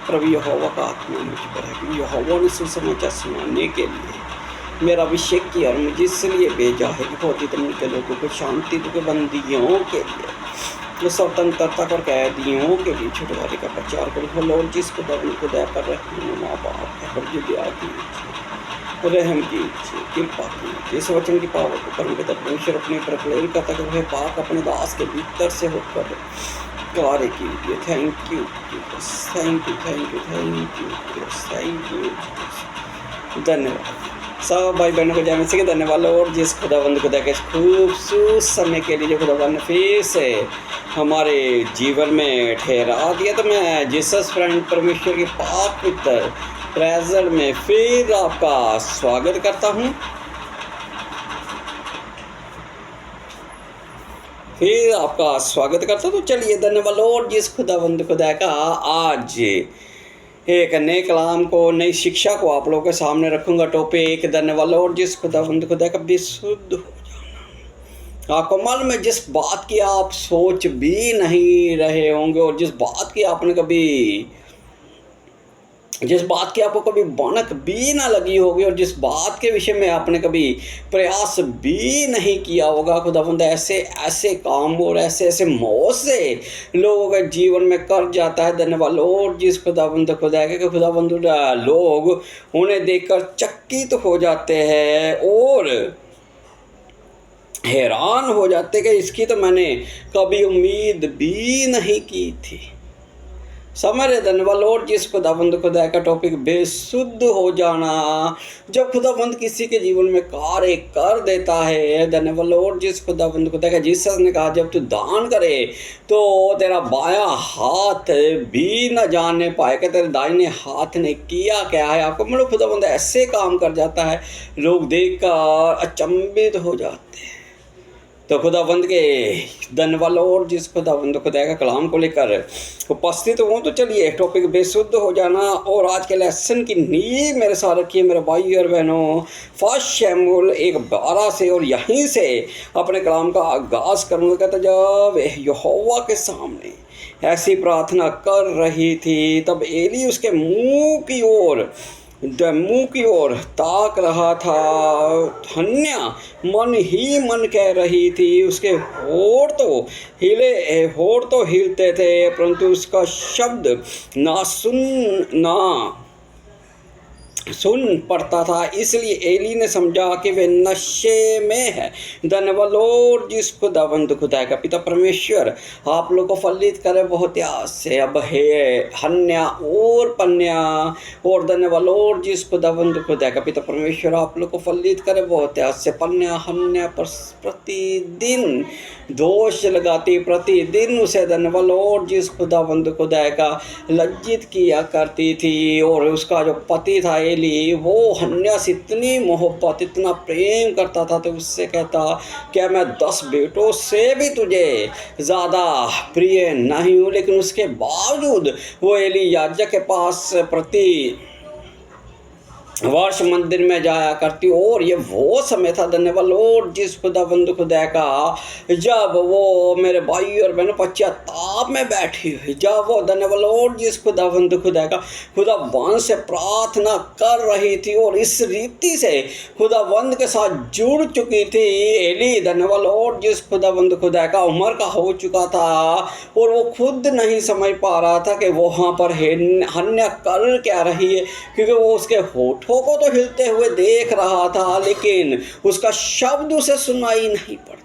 प्रभु यहोवा का आत्मा मुझ पर है, क्योंकि यहोवा ने सुसमाचार सुनाने के लिए मेरा अभिषेक किया और मुझे इसलिए भेजा है कि बहुत इतने के लोगों को शांति के बंदियों के लिए, जो स्वतंत्रता कर कैदियों के लिए छुटकारे का प्रचार करूँ। लॉर्ड जिसको दर्द को दया कर रहे हैं, माँ बाप है पर जो दया की रहम कीजिए, कृपा कीजिए। इस वचन की पावर को कर्म के तक परमेश्वर अपने प्रकलन करता कि वह पाक अपने दास के भीतर से होकर कार्य कीजिए। Thank you, thank you, thank you, thank you, thank you. धन्यवाद सब भाई बहनों को जय मसीह के धन्यवाद। और जिस खुदाबंद खुदा के खूबसूरत समय के लिए जो खुदाबंद ने फिर से हमारे जीवन में ठहरा दिया, तो मैं जीसस फ्रेंड परमेश्वर के पाक पवित्र प्रेजेंट में फिर आपका स्वागत करता हूँ। तो चलिए धन्यवाद। और जिस खुदाबंद खुदा का आज एक नए कलाम को, नई शिक्षा को आप लोगों के सामने रखूंगा। टॉपिक धन्यवाद। और जिस खुदाबंद खुदा का विशुद्ध हो जाना। आपको मालूम है जिस बात की आप सोच भी नहीं रहे होंगे, और जिस बात की आपको कभी भनक भी ना लगी होगी, और जिस बात के विषय में आपने कभी प्रयास भी नहीं किया होगा, खुदाबंद ऐसे काम और ऐसे मौत से लोगों के जीवन में कर जाता है। धन्यवाद। और जिस खुदाबंद खुदा के खुदाबंद लोग उन्हें देखकर चकित हो जाते हैं और हैरान हो जाते कि इसकी तो मैंने कभी उम्मीद भी नहीं की थी। समझ रहे धन्यवाद। और जिस खुदाबंद खुदा का टॉपिक बेसुद्ध हो जाना, जब खुदाबंद किसी के जीवन में कार्य कर देता है। धन्यवाद। और जिस खुदाबंद खुदा का जीसस ने कहा जब तू दान करे तो तेरा बायां हाथ भी न जाने पाए कि तेरे दाहिने हाथ ने किया क्या है। आपको मतलब खुदाबंद ऐसे काम कर जाता है, लोग देखकर अचंभित हो जाते हैं। तो खुदाबंद के धन्यवाद। और जिस खुदाबंद खुदा का कलाम को लेकर उपस्थित हूँ, तो चलिए टॉपिक बेसुद्ध हो जाना। और आज के लेसन की नींव मेरे साथ रखिए मेरे भाई और बहनों, 1 शमूएल 1:12 से। और यहीं से अपने कलाम का आगाज करूँगा। तो जब यहोवा के सामने ऐसी प्रार्थना कर रही थी, तब एली उसके मुंह की ओर ताक रहा था। हन्या मन ही मन कह रही थी, उसके होठ तो हिलते थे, परंतु उसका शब्द ना सुन पड़ता था। इसलिए एली ने समझा कि वे नशे में है। धन्यवाद। और जिस खुदाबंद खुदा का पिता परमेश्वर आप लोग को फलित करे बहुत आस से। अब है हन्या और पन्या। और धन्यवाद। और जिस खुदाबंद खुदा का पिता परमेश्वर आप लोग को फलित करे बहुत आस से। पन्या हन्या पर प्रतिदिन दोष लगाती, प्रतिदिन उसे धन्यवाद। और जिस खुदाबंद खुदा का लज्जित किया करती थी, और उसका जो पति था वो हन्या से इतनी मोहब्बत, इतना प्रेम करता था, तो उससे कहता क्या मैं 10 बेटों से भी तुझे ज़्यादा प्रिय नहीं हूँ। लेकिन उसके बावजूद वो एली याजक के पास प्रति वर्ष मंदिर में जाया करती। और ये वो समय था धन्यवाद। और जिस खुदाबंद खुदा का जब वो मेरे भाई और बहनों पश्चाताप में बैठी हुई, जब वो धन्यवाद। और जिस खुदाबंद खुदा का खुदाबंद से प्रार्थना कर रही थी, और इस रीति से खुदाबंद के साथ जुड़ चुकी थी एली। धन्यवाद। और जिस खुदाबंद खुदा का उम्र का हो चुका था, और वो खुद नहीं समझ पा रहा था कि वहाँ पर हन्या कर क्या रही है, क्योंकि वो उसके होठों को तो हिलते हुए देख रहा था, लेकिन उसका शब्द उसे सुनाई नहीं पड़ता था।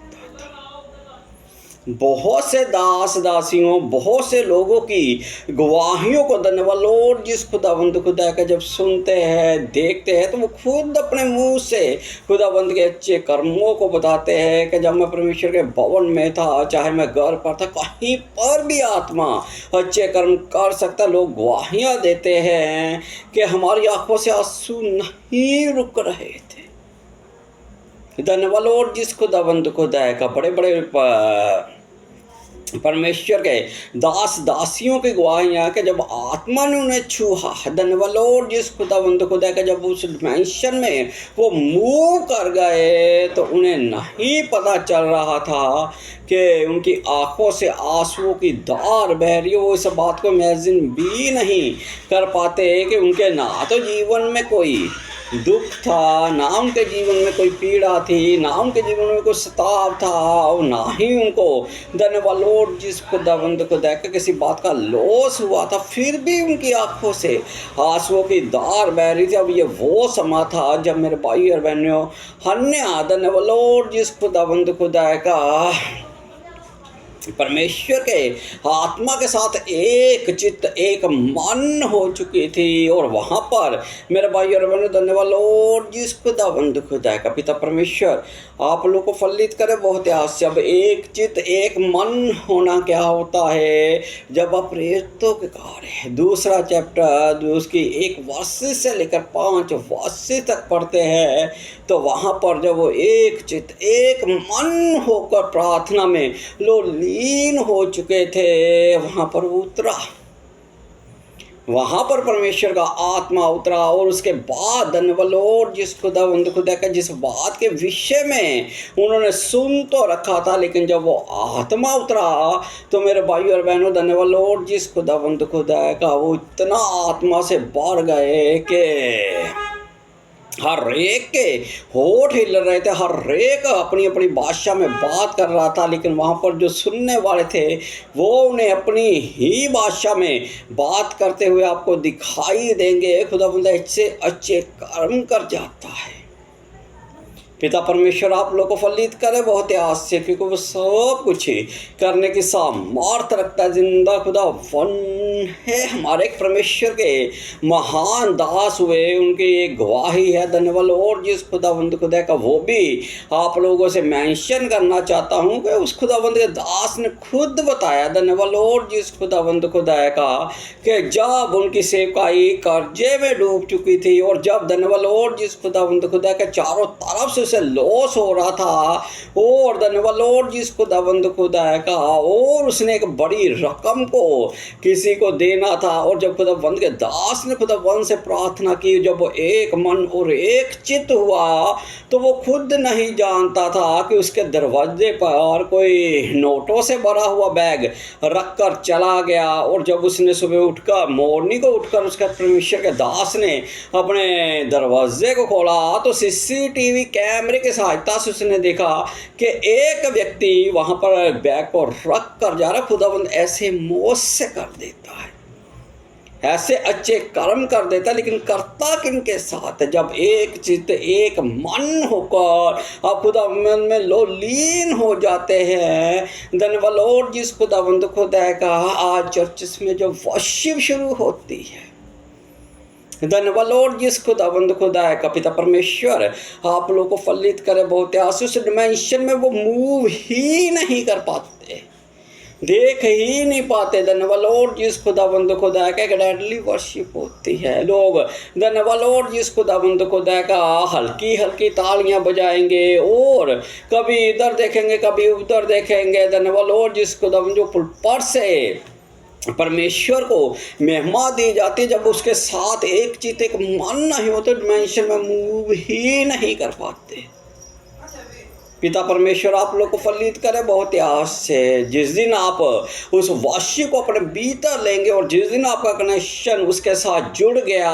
बहुत से दास दासियों, बहुत से लोगों की गवाहियों को धन्यवाद। और जिस खुदाबंद खुदा का जब सुनते हैं, देखते हैं, तो वो खुद अपने मुंह से खुदाबंद के अच्छे कर्मों को बताते हैं कि जब मैं परमेश्वर के भवन में था, चाहे मैं घर पर था, कहीं पर भी आत्मा अच्छे कर्म कर सकता। लोग गवाहियाँ देते हैं कि हमारी आंखों से आंसू नहीं रुक रहे थे। धन्यवाद। और जिस खुदाबंद खुदा का बड़े बड़े परमेश्वर के दास दासियों की गवाहियाँ कि जब आत्मा ने उन्हें छुआ, धन्यवाद जिस खुदावंद खुदा का, जब उस डिमेंशन में वो मूव कर गए तो उन्हें नहीं पता चल रहा था कि उनकी आंखों से आंसुओं की धार बह रही है। वो इस बात को इमेजिन भी नहीं कर पाते कि उनके ना तो जीवन में कोई दुख था, ना उनके जीवन में कोई पीड़ा थी, ना उनके जीवन में कोई सताव था, और ना ही उनको धन्यवाद जिस खुदावंद को देखकर किसी बात का लॉस हुआ था। फिर भी उनकी आंखों से आंसुओं की धार बह रही थी। अब ये वो समा था जब मेरे भाई और बहनों, हमने धन्यवाद जिस खुदावंद खुदा का परमेश्वर के आत्मा के साथ एक चित्त एक मन हो चुकी थी। और वहाँ पर मेरे भाई और बहनों, धन्यवाद जिस खुदावंद खुदा का पिता परमेश्वर आप लोग को फलित करे बहुत आस से। अब एक चित्त एक मन होना क्या होता है? जब आप प्रेरितों के कार्य 2 चैप्टर उसकी 1 वर्ष से लेकर 5 वर्ष तक पढ़ते हैं, तो वहाँ पर जब वो एक चित्त एक मन होकर प्रार्थना में लीन हो चुके थे, वहाँ पर उतरा, वहाँ पर परमेश्वर का आत्मा उतरा। और उसके बाद धन्यवाद जिस खुदावंद खुदा का जिस बात के विषय में उन्होंने सुन तो रखा था, लेकिन जब वो आत्मा उतरा तो मेरे भाई और बहनों, धन्यवाद जिस खुदावंद खुदा का वो इतना आत्मा से भर गए कि हर एक के होठ हिल रहे थे, हर एक अपनी अपनी भाषा में बात कर रहा था। लेकिन वहाँ पर जो सुनने वाले थे वो उन्हें अपनी ही भाषा में बात करते हुए आपको दिखाई देंगे। खुदावंद इससे अच्छे कर्म कर जाता है। पिता परमेश्वर आप लोग को फलित करे बहुत आस से, क्योंकि वो सब कुछ ही करने की सामर्थ रखता है। जिंदा खुदा वन है। हमारे एक परमेश्वर के महान दास हुए, उनकी एक गवाही है। धन्यवाद जिस खुदावंद खुदा का वो भी आप लोगों से मेंशन करना चाहता हूँ कि उस खुदावंद के दास ने खुद बताया, धन्यवाद जिस खुदावंद खुदा का, कि जब उनकी सेवकाई कर्जे में डूब चुकी थी और जब धन्यवाद जिस खुदावंद खुदा के चारों तरफ से लॉस हो रहा था, और धन्यवाद जिस खुदावंद खुदा का, और उसने एक बड़ी रकम को किसी को देना था। और जब खुदावंद के दास ने खुदावंद से प्रार्थना की, जब वो एक मन और एक चित्त हुआ, तो वो खुद नहीं जानता था कि उसके दरवाजे पर कोई नोटों से भरा हुआ बैग रख कर चला गया। और जब उसने सुबह उठकर मॉर्निंग को उठकर उसके परमेश्वर के दास ने अपने दरवाजे को खोला, तो CCTV कैमरे की सहायता से उसने देखा कि एक व्यक्ति वहाँ पर बैग को रख कर जा रहा। खुदावंद ऐसे मौत से कर देता है, ऐसे अच्छे कर्म कर देता है, लेकिन करता किनके साथ? जब एक चित्त एक मन होकर आप खुदावंद में लीन हो जाते हैं। धन्यवाद जिस खुदावंद खुदा का। आज चर्चेस में जो वर्शिप शुरू होती है, धन्यवाद जिस खुदावंद खुदा का पिता परमेश्वर आप लोगों को फलित करे बहुत आस। उस डिमेंशन में वो मूव ही नहीं कर पाते, देख ही नहीं पाते। धन्यवाद जिस खुदावंद खुदा का एक डेडली वर्शिप होती है। लोग धन्यवाद जिस खुदावंद खुदा का हल्की हल्की तालियां बजाएंगे और कभी इधर देखेंगे कभी उधर देखेंगे। धन्यवाद जिस खुदावंद जो पुलपर से परमेश्वर को महिमा दी जाती है, जब उसके साथ एक चित्त एक मन नहीं होते, डिमेंशन में मूव ही नहीं कर पाते। पिता परमेश्वर आप लोग को फलित करे बहुत आस से। जिस दिन आप उस वाशी को अपने भीतर लेंगे और जिस दिन आपका कनेक्शन उसके साथ जुड़ गया,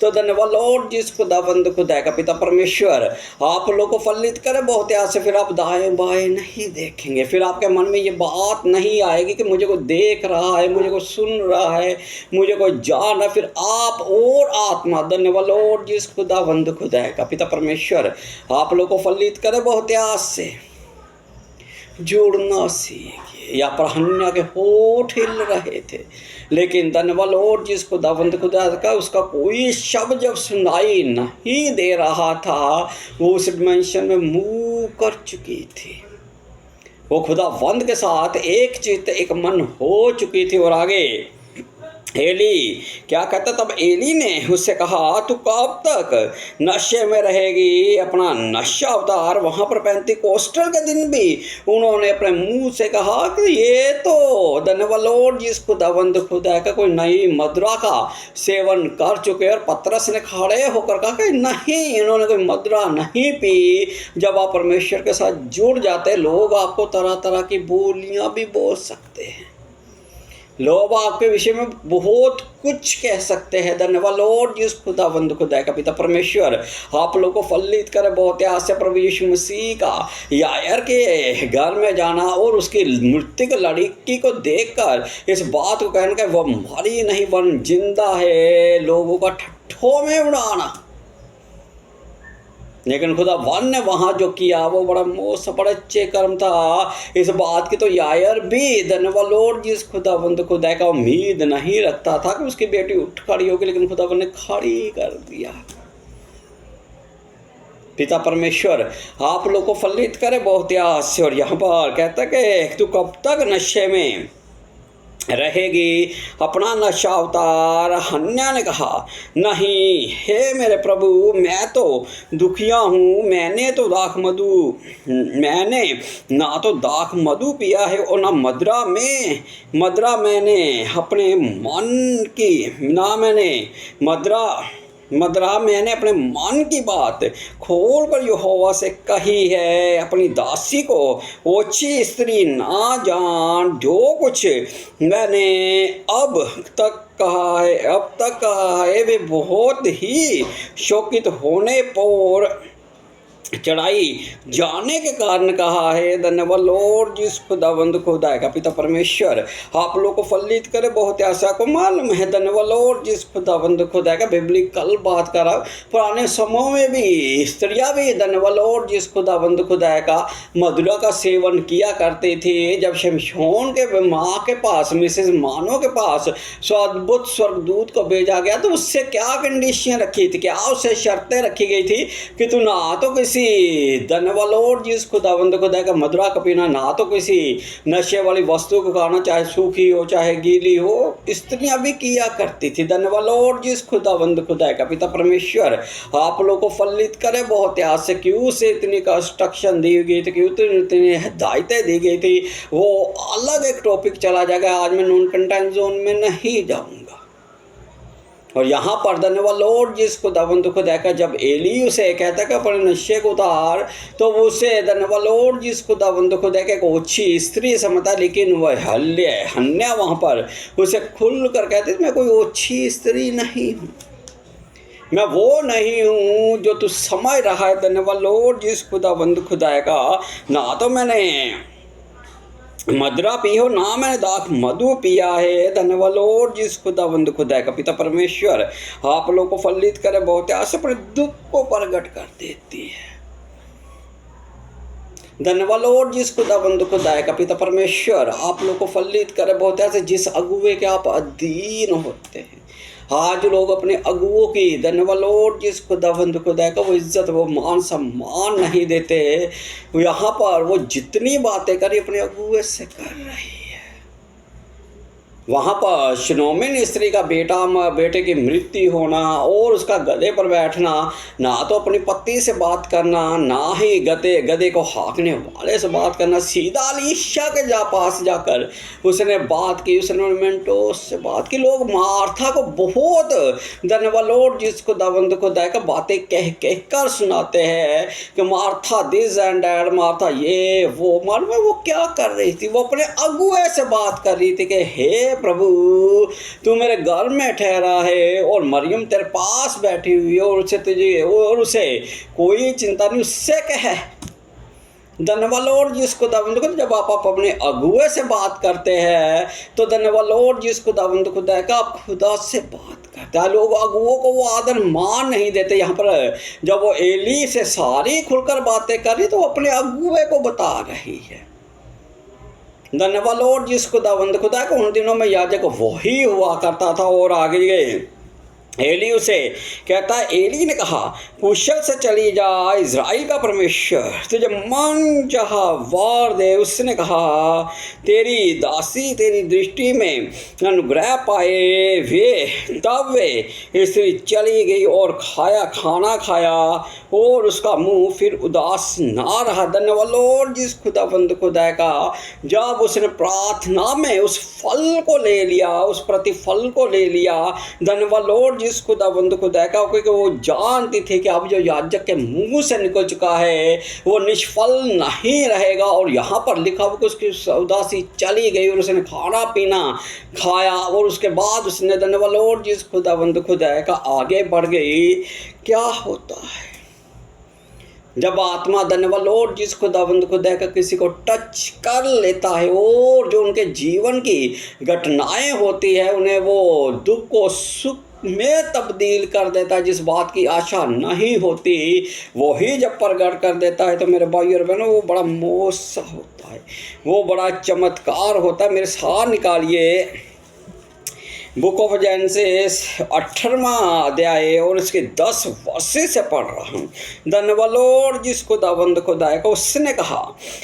तो धन्यवाद जिस खुदावंद खुदा का पिता परमेश्वर आप लोग को फलित करे बहुत आस से। फिर आप दाएं बाएं नहीं देखेंगे, फिर आपके मन में ये बात नहीं आएगी कि मुझे कोई देख रहा है, मुझे कोई सुन रहा है, मुझे कोई जान है। फिर आप और आत्मा, धन्यवाद जिस खुदावंद खुदा का पिता परमेश्वर आप लोग को फलित करे बहुत से जुड़ना सीखिए। या पर हन्ना के होठ हिल रहे थे, लेकिन धन्यवाद जिस खुदावंद खुदा का उसका कोई शब्द जब सुनाई नहीं दे रहा था, वो उस डिमेंशन में मूव कर चुकी थी। वो खुदावंद के साथ एक चित्त एक मन हो चुकी थी। और आगे एली क्या कहता, तब एली ने उससे कहा तू कब तक नशे में रहेगी। अपना नशा अवतार वहाँ पर पेंटिकोस्टल के दिन भी उन्होंने अपने मुंह से कहा कि ये तो धन्यवाद लॉर्ड जिस खुदावंद खुदा का कोई नई मदिरा का सेवन कर चुके। और पतरस ने खड़े होकर कहा कि नहीं, इन्होंने कोई मदिरा नहीं पी। जब आप परमेश्वर के साथ जुड़ जाते, लोग आपको तरह तरह की बोलियां भी बोल सकते हैं, लोग आपके विषय में बहुत कुछ कह सकते हैं। धन्यवाद लॉर्ड जिस खुदावंद खुदा का पिता परमेश्वर आप लोग को फलित करे। बहुत आस से प्रभु यीशु मसीह का यायर के घर में जाना और उसकी मृत्यु लड़की को देखकर इस बात को कहना कि वह मरी नहीं वन जिंदा है, लोगों का ठट्ठों में उड़ाना। लेकिन खुदावन ने वहाँ जो किया वो बड़ा मोस्ट बड़ा अच्छे कर्म था। इस बात की तो यायर भी धन्यवाद लॉर्ड जिस खुदावंद खुदा का उम्मीद नहीं रखता था कि उसकी बेटी उठ खड़ी होगी, लेकिन खुदावन ने खड़ी कर दिया। पिता परमेश्वर आप लोग को फलित करे बहुत आस से। और यहाँ पर कहता कि तू कब तक नशे में रहेगी, अपना नशा अवतार। हन्ना ने कहा नहीं हे मेरे प्रभु, मैं तो दुखिया हूँ, मैंने ना तो दाख मधु पिया है और ना मदिरा मैंने अपने मन की मदिरा मैंने अपने मन की बात खोल कर यहोवा से कही है। अपनी दासी को ओछी स्त्री ना जान, जो कुछ मैंने अब तक कहा है वे बहुत ही शोकित होने पर चढ़ाई जाने के कारण कहा है। धन्यवाद लॉर्ड जिस खुदावंद खुदा का पिता परमेश्वर आप लोग को फलित करे। बहुत आशा को मालूम है धन्यवाद लॉर्ड जिस खुदावंद खुदा का बिब्लिकल बात करा। पुराने समय में भी स्त्रियां भी धन्यवाद लॉर्ड जिस खुदावंद खुदा का मदिरा का सेवन किया करते थे। जब शमशोन के माँ के पास मिसेस मानो के पास अद्भुत स्वर्गदूत को भेजा गया तो उससे क्या कंडीशन रखी थी, क्या उससे शर्तें रखी गई थी कि तू ना तो किसी धन्यवाद लॉर्ड जिस खुदावंद खुदा का मदिरा का पीना, ना तो किसी नशे वाली वस्तु को खाना, चाहे सूखी हो चाहे गीली हो। स्त्रियां भी किया करती थी। धन्यवाद लॉर्ड जिस खुदावंद खुदा का पिता परमेश्वर आप लोग को फलित करे। बहुत आस से क्यों से इतनी कंस्ट्रक्शन दी गई थी, क्यों इतनी हिदायतें दी गई थी, वो अलग एक टॉपिक चला जाएगा। आज मैं नॉन कंटेंट जोन में नहीं जाऊंगा। और यहाँ पर धन्यवाद लॉर्ड जिस खुदावंद खुदा का जब एली उसे कहता कि अपने नशे को उतार, तो वो उसे धन्यवाद लॉर्ड जिस खुदावंद खुदा का एक ओछी स्त्री समझता, लेकिन वह हन्ना वहाँ पर उसे खुल कर कहते मैं कोई ओछी स्त्री नहीं हूँ, मैं वो नहीं हूँ जो तू समझ रहा है। धन्यवाद लॉर्ड जिस खुदावंद खुदा का ना तो मैंने मदिरा पी हो, ना मैंने दाख मधु पिया है। धन्यवाद लॉर्ड जिस खुदावंद खुदा का पिता परमेश्वर आप लोग को फलित करे। बहुत आशा अपने दुख को प्रकट कर देती है। धन्यवाद लॉर्ड जिस खुदावंद खुदा का पिता परमेश्वर आप लोग को फलित करे। बहुत आशा जिस अगुए के आप अधीन होते हैं, आज लोग अपने अगुओं की धन्यवाद लॉर्ड जिस खुदावंद खुदा का वो इज्जत वो मान सम्मान नहीं देते। यहाँ पर वो जितनी बातें करी अपने अगुए से कर रही है। वहाँ पर शनोमिन स्त्री का बेटे की मृत्यु होना और उसका गधे पर बैठना, ना तो अपनी पत्नी से बात करना, ना ही गधे को हाँकने वाले से बात करना। सीधा अलीशा के पास जाकर उसने बात की, उसने मेंटोस से बात की। लोग मार्था को बहुत धन्यवाद लॉर्ड जिस खुदावंद खुदा का बातें कह कर सुनाते हैं कि Martha this and that, Martha ये वो। मालूम है वो क्या कर रही थी? वो अपने अगुए से बात कर रही थी कि हे प्रभु तू मेरे घर में ठहरा है और मरियम तेरे पास बैठी हुई है और उसे कोई चिंता नहीं, उससे कहे। धन्यवाद लॉर्ड जिस खुदावंद खुदा जब आप अपने अगुए से बात करते हैं तो धन्यवाद लॉर्ड जिस खुदावंद खुदा का आप खुदा से बात करते हैं। लोग अगुओं को वो आदर मान नहीं देते। यहाँ पर जब वो एली से सारी खुलकर बातें कर रही तो वो अपने अगुए को बता रही है। धन्यवाद लॉर्ड जिस खुदावंद खुदा को उन दिनों में याजक वही हुआ करता था। और आगे एली उसे कहता है, एली ने कहा, कुशल से चली जा, इज़राइल का परमेश्वर तुझे मन चाहा वार दे। उसने कहा, तेरी दासी तेरी दृष्टि में अनुग्रह पाए। तब वे स्त्री चली गई और खाना खाया और उसका मुंह फिर उदास ना रहा। धन्यवाद लॉर्ड जिस खुदाबंद खुदा का, जब उसने प्रार्थना में उस फल को ले लिया, उस प्रतिफल को ले लिया। धन्यवाद लॉर्ड जिस खुदाबंद खुदा का, क्योंकि वो जानती थी कि अब जो याजक के मुंह से निकल चुका है वो निष्फल नहीं रहेगा। और यहाँ पर लिखा हुआ कि उसकी उदासी चली गई और उसने खाना पीना खाया और उसके बाद उसने धन्यवाद लॉर्ड जिस खुदाबंद खुदा का आगे बढ़ गई। क्या होता है जब आत्मा धन्यवाद लॉर्ड जिस खुदाबंद खुदा का किसी को टच कर लेता है और जो उनके जीवन की घटनाएं होती है उन्हें वो दुख को सुख में तब्दील कर देता है। जिस बात की आशा नहीं होती वही जब प्रकट कर देता है तो मेरे भाई और बहनों वो बड़ा मौसा होता है, वो बड़ा चमत्कार होता है। मेरे साथ निकालिए बुक ऑफ जेनेसिस 18वां अध्याय और इसके 10 वर्षे से पढ़ रहा हूँ। धन्यवाद लॉर्ड जिस खुदाबंद खुदा को, उसने कहा,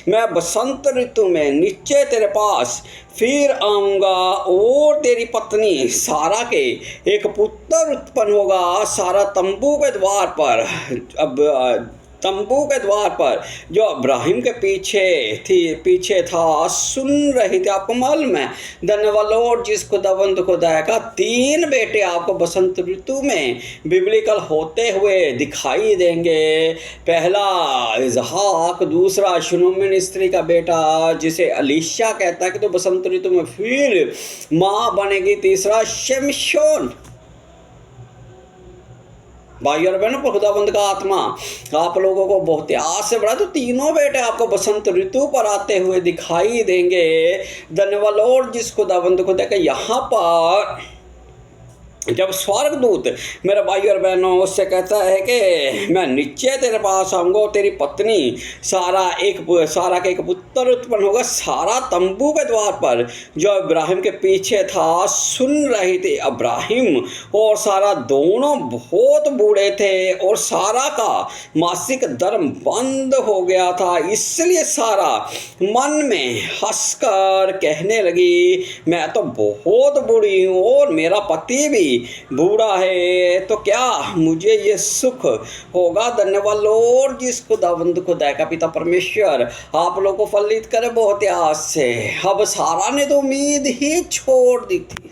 मैं बसंत ऋतु में नीचे तेरे पास फिर आऊँगा और तेरी पत्नी सारा के एक पुत्र उत्पन्न होगा। सारा तंबू के द्वार पर, तंबू के द्वार पर जो इब्राहिम के पीछे था सुन रही थी। आपको मालूम है धन्यवाद लॉर्ड जिस खुदाबंद खुदा का 3 बेटे आपको बसंत ऋतु में बिब्लिकल होते हुए दिखाई देंगे। पहला इजहाक, दूसरा शुनूमिन स्त्री का बेटा जिसे अलीशा कहता है कि तो बसंत ऋतु में फिर माँ बनेगी। तीसरा शिमशोन। भाई और बहनों पर खुदाबंद का आत्मा आप लोगों को बहुत आस से बढ़ा तो 3 बेटे आपको बसंत ऋतु पर आते हुए दिखाई देंगे। धन्यवाद लॉर्ड जिस खुदाबंद खुदा का यहाँ पर जब स्वर्गदूत मेरे भाई और बहनों उससे कहता है कि मैं नीचे तेरे पास आऊँगा और तेरी पत्नी सारा का एक पुत्र उत्पन्न होगा। सारा तंबू के द्वार पर जो इब्राहिम के पीछे था सुन रही थी। इब्राहिम और सारा दोनों बहुत बूढ़े थे और सारा का मासिक धर्म बंद हो गया था। इसलिए सारा मन में हंसकर कहने लगी, मैं तो बहुत बूढ़ी हूँ और मेरा पति भी बूढ़ा है, तो क्या मुझे ये सुख होगा। धन्यवाद लॉर्ड जिस खुदाबंद खुदा का पिता परमेश्वर आप लोगों को फलित करे बहुत आस से। अब सारा ने तो उम्मीद ही छोड़ दी थी।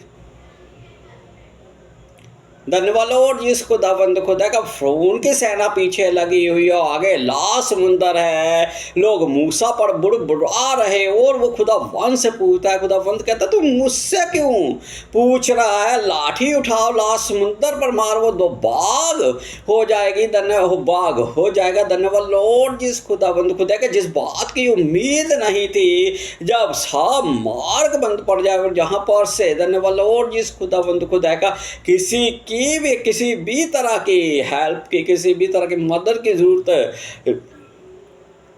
धन्यवाद लॉर्ड जिस खुदाबंद खुदा का फ़िरौन की सेना पीछे लगी हुई है, आगे लाल समुंदर है, लोग मूसा पर बुड़बुड़ा रहे और वो खुदाबंद से पूछता है। खुदाबंद कहता है तुम मुझसे क्यों पूछ रहा है, लाठी उठाओ लाल समुंदर पर मार, वो 2 बाग हो जाएगी। बाग हो जाएगा। धन्यवाद लॉर्ड जिस खुदाबंद खुदा के जिस बात की उम्मीद नहीं थी, जब सब मार्ग बंद पड़ जाए और जहाँ पर से धन्यवाद लॉर्ड जिस खुदाबंद खुदा का किसी भी तरह की हेल्प की, किसी भी तरह की मदद की जरूरत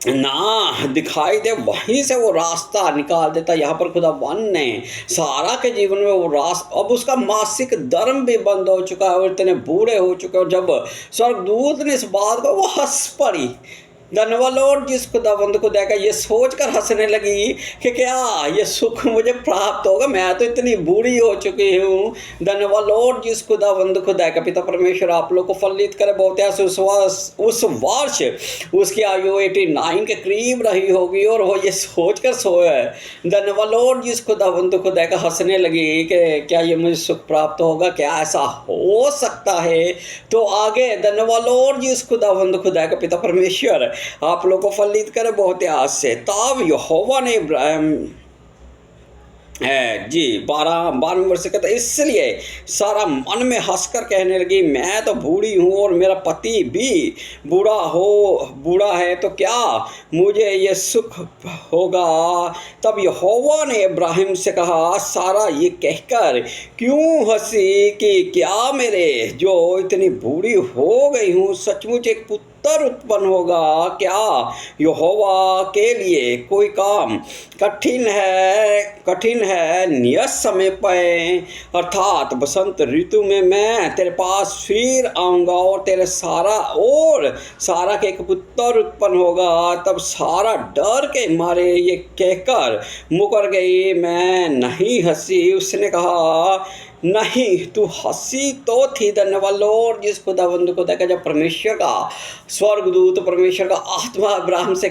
ना दिखाई दे, वहीं से वो रास्ता निकाल देता। यहाँ पर खुदावन ने सारा के जीवन में वो रास्ता, अब उसका मासिक धर्म भी बंद हो चुका है और इतने बूढ़े हो चुके हैं। और जब स्वर्गदूत ने इस बात को, वो हंस पड़ी। धन्यवाद लॉर्ड जिस खुदाबंद खुदा का ये सोचकर हंसने लगी कि क्या ये सुख मुझे प्राप्त होगा, मैं तो इतनी बूढ़ी हो चुकी हूँ। धन्यवाद लॉर्ड जिस खुदाबंद खुदा का पिता परमेश्वर आप लोग को फलित करे बहुत है। उस वर्ष उसकी आयु 89 के करीब रही होगी और वो ये सोचकर सोया है। धन्यवाद लॉर्ड जिस खुदाबंद खुदा का हंसने लगी कि क्या ये मुझे सुख प्राप्त होगा, क्या ऐसा हो सकता है। तो आगे धन्यवाद लॉर्ड जिस खुदाबंद खुदा का पिता परमेश्वर आप लोग को फलित करे बहुत आस से। तब यहोवा ने इब्राहिम जी 12वें वर्ष से कहता है, इसलिए सारा मन में हंसकर कहने लगी, मैं तो बूढ़ी हूँ और मेरा पति भी बूढ़ा है, तो क्या मुझे ये सुख होगा। तब यहोवा ने इब्राहिम से कहा, सारा ये कहकर क्यों हंसी कि क्या मेरे जो इतनी बूढ़ी हो गई हूँ सचमुच एक पुत्र उत्तर उत्पन्न होगा, क्या यहोवा के लिए कोई काम कठिन है नियत समय पे, अर्थात बसंत ऋतु में मैं तेरे पास फिर आऊँगा और तेरे सारा के एक पुत्र उत्पन्न होगा। तब सारा डर के मारे ये कहकर मुकर गई, मैं नहीं हंसी। उसने कहा, नहीं, तू हंसी तो थी। धन्यवाद लॉर्ड जिस खुदावंद को देखा, जब परमेश्वर का स्वर्गदूत, परमेश्वर का आत्मा अब्राहम से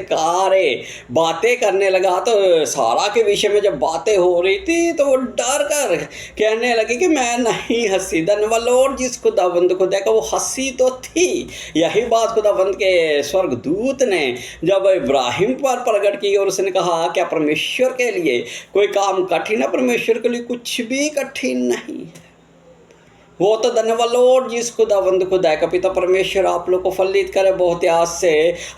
बातें करने लगा, तो सारा के विषय में जब बातें हो रही थी तो वो डर कर कहने लगी कि मैं नहीं हंसी। धन्यवाद लॉर्ड जिस खुदावंद को देखा, वो हंसी तो थी। यही बात खुदावंद के स्वर्गदूत ने जब इब्राहिम पर प्रकट की और उसने कहा, क्या परमेश्वर के लिए कोई काम कठिन है? परमेश्वर के लिए कुछ भी कठिन नहीं। वो तो धन्यवाद लॉर्ड जिस खुदावंद खुदा का पिता परमेश्वर आप लोग को फलित करे बहुत आज से।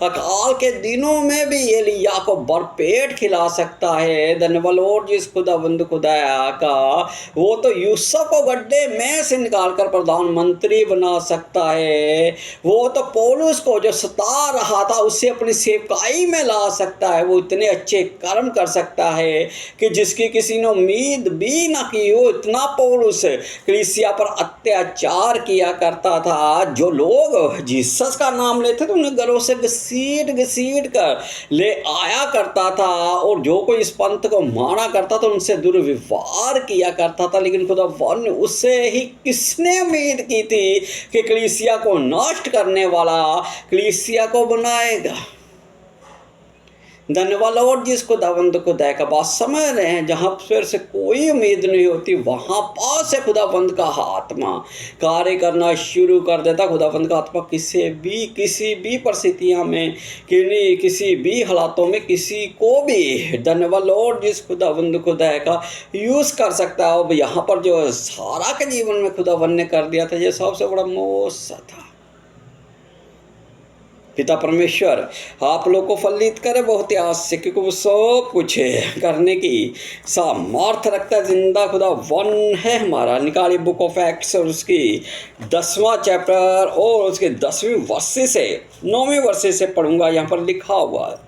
अकाल के दिनों में भी एलिया को भरपेट खिला सकता है। धन्यवाद लॉर्ड जिस खुदावंद खुदा का, वो तो यूसुफ को गड्ढे में से निकाल कर प्रधानमंत्री बना सकता है। वो तो पौलुस को जो सता रहा था उससे अपनी सेवकाई में ला सकता है। वो इतने अच्छे कर्म कर सकता है कि जिसकी किसी ने उम्मीद भी ना की हो। इतना पौलुस कलीसिया पर अत्याचार किया करता था। जो लोग जीसस का नाम लेते थे उन्हें घरों से घसीट कर ले आया करता था, और जो कोई इस पंथ को माना करता था उनसे दुर्व्यवहार किया करता था। लेकिन खुदा वन उससे ही किसने उम्मीद की थी कि कलीसिया को नष्ट करने वाला कलीसिया को बनाएगा। धन्यवाद लॉर्ड जिस खुदावंद खुदा का बात समझ रहे हैं। जहाँ फिर से कोई उम्मीद नहीं होती, वहाँ पास से खुदावंद का आत्मा कार्य करना शुरू कर देता। खुदावंद का आत्मा किसी भी परिस्थितियों में, किसी भी हालातों में किसी को भी धन्यवाद लॉर्ड जिस खुदावंद खुदा का यूज़ कर सकता है। अब यहाँ पर जो सारा के जीवन में खुदावंद ने कर दिया था, ये सबसे बड़ा मौका था। पिता परमेश्वर आप लोग को फलित करे बहुत आज से, क्योंकि वो सब कुछ करने की सामर्थ्य रखता है। जिंदा खुदा वन है हमारा। निकाली बुक ऑफ एक्ट्स और उसकी 10वां चैप्टर और उसके 10वीं वर्ष से 9वें वर्ष से पढ़ूंगा। यहाँ पर लिखा हुआ है,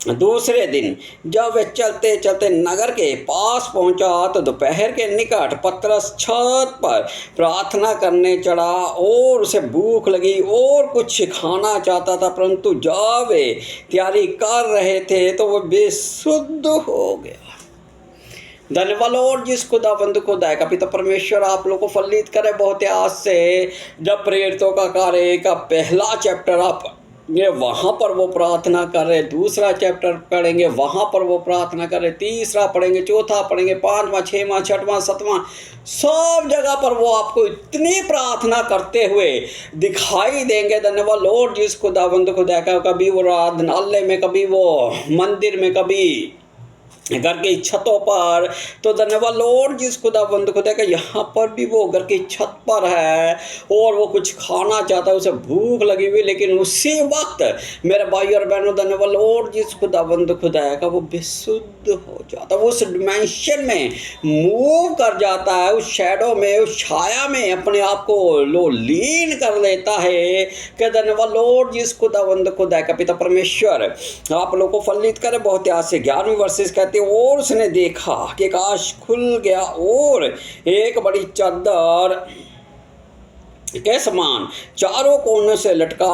दूसरे दिन जब वे चलते चलते नगर के पास पहुंचा तो दोपहर के निकट पतरस छत पर प्रार्थना करने चढ़ा और उसे भूख लगी और कुछ खाना चाहता था, परंतु जब वे तैयारी कर रहे थे तो वह बेसुध हो गया। धन्यवाद लॉर्ड जिस खुदावंद खुदा का पिता परमेश्वर आप लोग को फलित करे बहुत आज से। जब प्रेरितों का कार्य का पहला चैप्टर आप ये वहाँ पर वो प्रार्थना कर रहे, दूसरा चैप्टर पढ़ेंगे वहाँ पर वो प्रार्थना कर रहे, तीसरा पढ़ेंगे, चौथा पढ़ेंगे, 5वां, 6वां, 6वां, 7वां, सब जगह पर वो आपको इतनी प्रार्थना करते हुए दिखाई देंगे। धन्यवाद लॉर्ड जिस खुदावंद खुदा का, कभी वो आराधनालय में, कभी वो मंदिर में, कभी घर की छतों पर। तो धन्यवाद लॉर्ड जिस खुदावंद खुदा का, यहाँ पर भी वो घर की छत पर है और वो कुछ खाना चाहता है, उसे भूख लगी हुई। लेकिन उसी वक्त मेरे भाई और बहनों, धन्यवाद लॉर्ड जिस खुदावंद खुदा का, वो बेसुध हो जाता है। वो उस डिमेंशन में मूव कर जाता है, उस शैडो में, उस छाया में अपने आप को लीन कर लेता है। कि धन्यवाद लॉर्ड जिस खुदावंद खुदा का पिता परमेश्वर आप लोग को फलित करे बहुत आज से। 11वीं वर्सेस कहते और उसने देखा कि आकाश खुल गया और एक बड़ी चादर के समान चारों कोनों से लटकता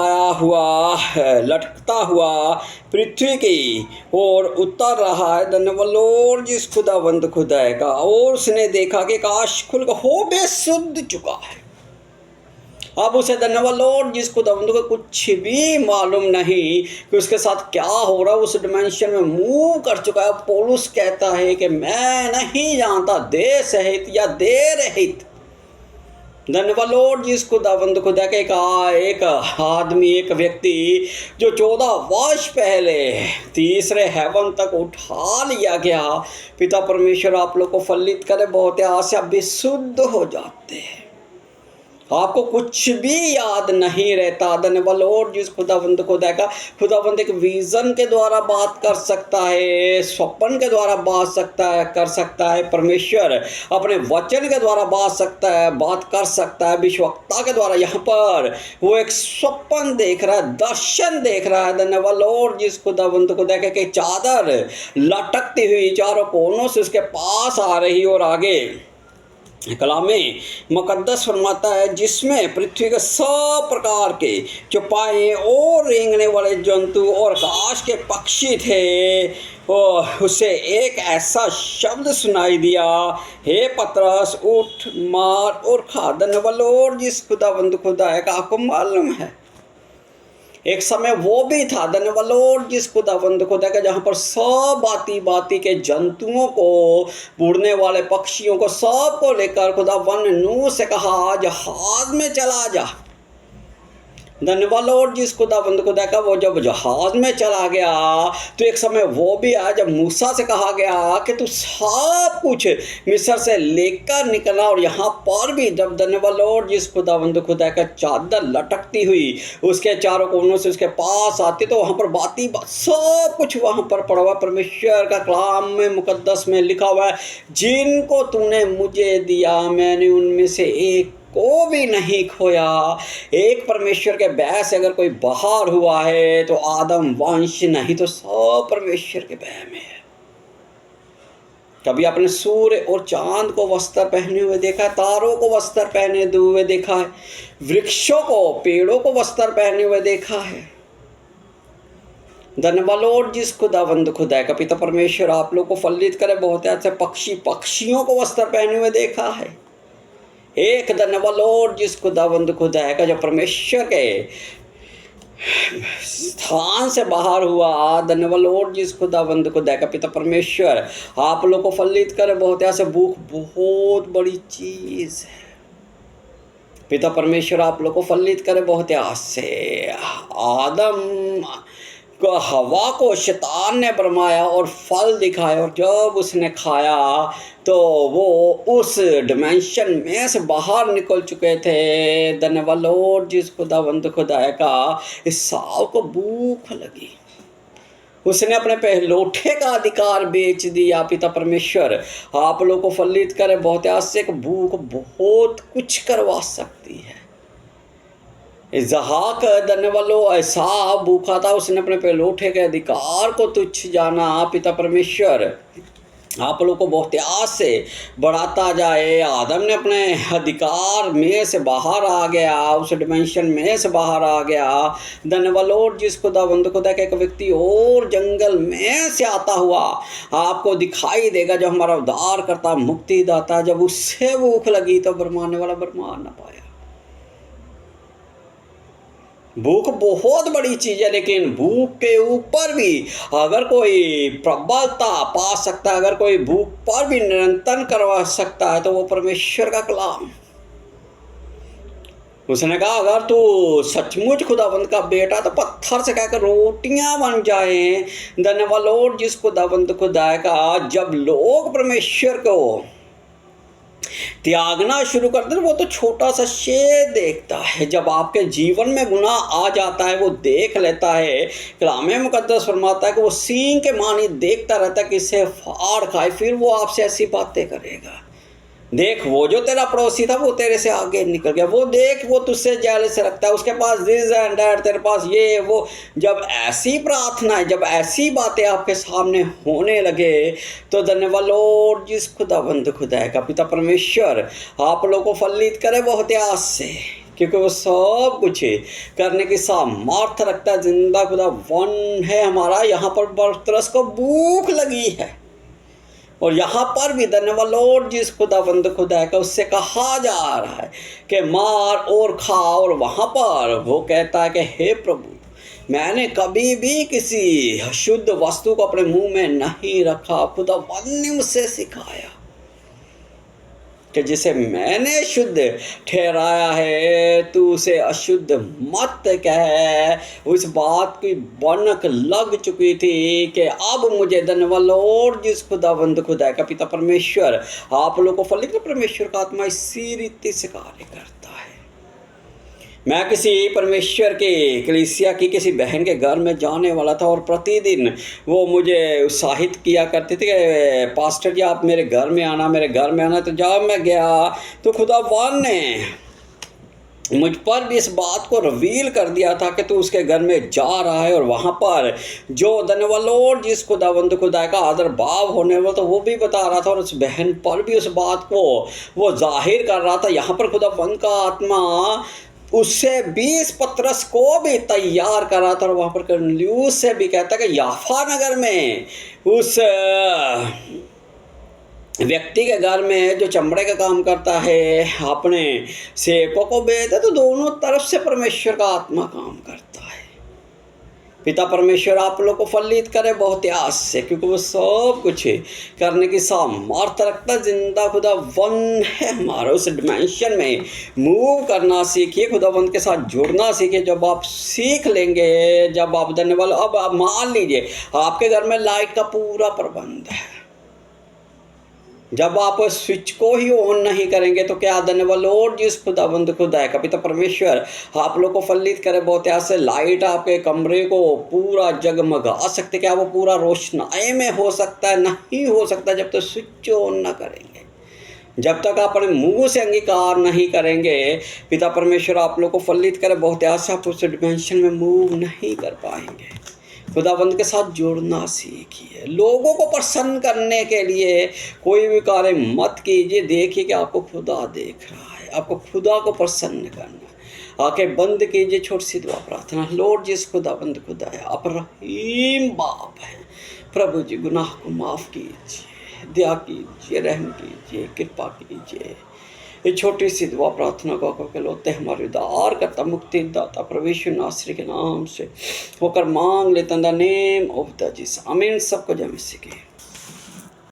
हुआ पृथ्वी की ओर उतर रहा है। धन्यवाद लॉर्ड जिस खुदावंद खुदा का। और उसने देखा कि आकाश खुल हो बेसुध चुका है। अब उसे धन्यवाद लॉर्ड जिस खुदावंद को कुछ भी मालूम नहीं कि उसके साथ क्या हो रहा है। उस डिमेंशन में मूव कर चुका है। पौलुस कहता है कि मैं नहीं जानता देह सहित या देह रहित। धन्यवाद लॉर्ड जिस खुदावंद खुदा के एक आदमी, एक व्यक्ति जो 14 वर्ष पहले तीसरे हेवन तक उठा लिया गया। पिता परमेश्वर आप लोग को फलित करे बहुत आशा बेसुध हो जाते हैं। आपको कुछ भी याद नहीं रहता। धन्यवाद लॉर्ड जिस खुदावंद को देखा, खुदावंद एक विजन के द्वारा बात कर सकता है, स्वप्न के द्वारा बात कर सकता है। परमेश्वर अपने वचन के द्वारा बात कर सकता है। विश्वक्ता के द्वारा यहाँ पर वो एक स्वप्न देख रहा है, दर्शन देख रहा है। धन्यवाद लॉर्ड जिस खुदावंद को देखे कि चादर लटकती हुई चारों कोनों से उसके पास आ रही और आगे कलामे मुकद्दस फरमाता है जिसमें पृथ्वी के सब प्रकार के चौपाए और रेंगने वाले जंतु और आकाश के पक्षी थे। और उसे एक ऐसा शब्द सुनाई दिया, हे पतरस उठ, मार और खा। धन्यवाद लॉर्ड जिस खुदावंद खुदा है का आपको मालूम है एक समय वो भी था, धन्यवाद लॉर्ड जिस खुदावंद खुदा का, जहाँ पर सब बाती के जंतुओं को, उड़ने वाले पक्षियों को, सब को लेकर खुदावन नूह से कहा जहाज में चला जा। धन्यवाद लॉर्ड जिस खुदावंद खुदा का, वो जब जहाज में चला गया तो एक समय वो भी आया जब मूसा से कहा गया कि तू सब कुछ मिस्र से लेकर निकला। और यहाँ पर भी जब धन्यवाद लॉर्ड जिस खुदावंद खुदा का चादर लटकती हुई उसके चारों कोनों से उसके पास आती, तो वहाँ पर सब कुछ वहाँ पर पड़ा हुआ। परमेश्वर का कलाम में मुकद्दस में लिखा हुआ है, जिनको तूने मुझे दिया मैंने उनमें से एक को भी नहीं खोया। एक परमेश्वर के भय से अगर कोई बाहर हुआ है तो आदम वंश, नहीं तो सब परमेश्वर के भय में है। कभी आपने सूर्य और चांद को वस्त्र पहने हुए देखा है, तारों को वस्त्र पहने हुए देखा है, वृक्षों को, पेड़ों को वस्त्र पहने हुए देखा है। धन्यवाद लॉर्ड जिस खुदावंद खुदा का पिता परमेश्वर आप लोग को फलित करे। बहुत ऐसे पक्षियों को वस्त्र पहने हुए देखा है। एक धन्यवाद लॉर्ड जिस खुदावंद खुदा का जो परमेश्वर के स्थान से बाहर हुआ। धन्यवाद लॉर्ड जिस खुदावंद खुदा का पिता परमेश्वर आप लोग को फलित करे। बहुत ऐसे भूख बहुत बड़ी चीज है। पिता परमेश्वर आप लोग को फलित करे। बहुत से आदम को, हवा को शैतान ने भरमाया और फल दिखाया, और जब उसने खाया तो वो उस डिमेंशन में से बाहर निकल चुके थे। धन्यवाद लॉर्ड जिस खुदावंद खुदा का, इस साल को भूख लगी, उसने अपने पहलोठे का अधिकार बेच दिया। पिता परमेश्वर आप लोग को फलित करे। बहुत से भूख बहुत कुछ करवा सकती है। इज़हाक धन्यवाद लो ऐसा भूखा था, उसने अपने पहलोठे के अधिकार को तुच्छ जाना। पिता परमेश्वर आप लोग को बहुत आस से बढ़ाता जाए। आदम ने अपने अधिकार में से बाहर आ गया, उस डिमेंशन में से बाहर आ गया। धन्यवाद लॉर्ड जिस खुदावंद खुदा का एक व्यक्ति और जंगल में से आता हुआ आपको दिखाई देगा, जो हमारा उद्धार करता, मुक्ति दाता। जब उससे भूख लगी तो बरमाने वाला बरमान ना पाया। भूख बहुत बड़ी चीज़ है, लेकिन भूख के ऊपर भी अगर कोई प्रबलता पा सकता है, अगर कोई भूख पर भी निरंतर करवा सकता है, तो वो परमेश्वर का कलाम। उसने कहा अगर तू सचमुच खुदावंद का बेटा तो पत्थर से कहकर रोटियां बन जाए। धन्यवाद लॉर्ड जिस खुदावंद खुदा का, जब लोग परमेश्वर को त्यागना शुरू करते हैं, वो तो छोटा सा शेर देखता है। जब आपके जीवन में गुनाह आ जाता है, वो देख लेता है। कलामे मुकद्दस फरमाता है कि वो सींग के मानी देखता रहता है कि इसे फाड़ खाए, फिर वो आपसे ऐसी बातें करेगा। देख वो जो तेरा पड़ोसी था वो तेरे से आगे निकल गया, वो देख वो तुझसे जेल से रखता है, उसके पास दिस एंड दैट, तेरे पास ये वो। जब ऐसी प्रार्थना है, जब ऐसी बातें आपके सामने होने लगे, तो धन्यवाद लॉर्ड जिस खुदावंद खुदा का पिता परमेश्वर आप लोगों को फलित करे बहुत आस से, क्योंकि वो सब कुछ करने की सामर्थ रखता है। जिंदा खुदा वन है हमारा। यहाँ पर पतरस को भूख लगी है, और यहाँ पर भी धन्यवाद लॉर्ड जिस खुदावंद खुदा का, उससे कहा जा रहा है कि मार और खा। और वहाँ पर वो कहता है कि हे प्रभु मैंने कभी भी किसी अशुद्ध वस्तु को अपने मुंह में नहीं रखा। खुदावंद ने मुझसे सिखाया कि जिसे मैंने शुद्ध ठहराया है तू उसे अशुद्ध मत कह। उस बात की बनक लग चुकी थी कि अब मुझे धन्यवाद लॉर्ड जिस खुदावंद खुदा का पिता परमेश्वर आप लोगों को फलित। परमेश्वर का आत्मा इसी रीति से कार्य करता है। मैं किसी परमेश्वर के कलीसिया की किसी बहन के घर में जाने वाला था और प्रतिदिन वो मुझे उत्साहित किया करते थे कि पास्टर जी आप मेरे घर में आना, मेरे घर में आना। तो जब मैं गया तो खुदावन ने मुझ पर भी इस बात को रिवील कर दिया था कि तू उसके घर में जा रहा है, और वहाँ पर जो धन्यवाद जिस खुदावंद खुदा का आदर भाव होने वाला, तो वो भी बता रहा था, और उस बहन पर भी उस बात को वो जाहिर कर रहा था। यहाँ पर खुदावंद का आत्मा उससे 20 पतरस को भी तैयार कर रहा था, और वहाँ पर कर्नेलियुस से भी कहता है कि याफा नगर में उस व्यक्ति के घर में जो चमड़े का काम करता है अपने सेवकों को भेजता है। तो दोनों तरफ से परमेश्वर का आत्मा काम करता है। पिता परमेश्वर आप लोग को फलित करे बहुत आस से, क्योंकि वो सब कुछ करने की सामर्थ्य रखता। जिंदा खुदावन है हमारा। उस डिमेंशन में मूव करना सीखिए, खुदावन के साथ जुड़ना सीखिए। जब आप सीख लेंगे, जब आप धन्यवाद, अब आप मान लीजिए आपके घर में लाइट का पूरा प्रबंध है, जब आप स्विच को ही ऑन नहीं करेंगे तो क्या धन्यवाद जिस खुदाबंद खुदा का पिता परमेश्वर आप लोग को फलित करे बहुत ऐसे लाइट आपके कमरे को पूरा जगमगा सकते। क्या वो पूरा रोशनाई में हो सकता है? नहीं हो सकता जब तक स्विच ऑन ना करेंगे, जब तक आप अपने मुंह से अंगीकार नहीं करेंगे। पिता परमेश्वर आप लोग को फलित करे बहुत ऐसा, आप उस डिमेंशन में मूव नहीं कर पाएंगे। खुदाबंद के साथ जुड़ना सीखिए। लोगों को प्रसन्न करने के लिए कोई भी कार्य मत कीजिए। देखिए कि आपको खुदा देख रहा है, आपको खुदा को प्रसन्न करना है। आंखें बंद कीजिए, छोटी सी दुआ प्रार्थना। लॉर्ड जिस खुदाबंद खुदा है, आप रहीम बाप हैं। प्रभु जी गुनाह को माफ़ कीजिए, दया कीजिए, रहम कीजिए, कृपा कीजिए। ये छोटी सी दुआ प्रार्थना को आपको लोते हमारे उद्धार करता मुक्ति दाता प्रभु यीशु नासरी के नाम से होकर मांग लेता in the name of the Jesus. आमीन। सबको जय मसीह की।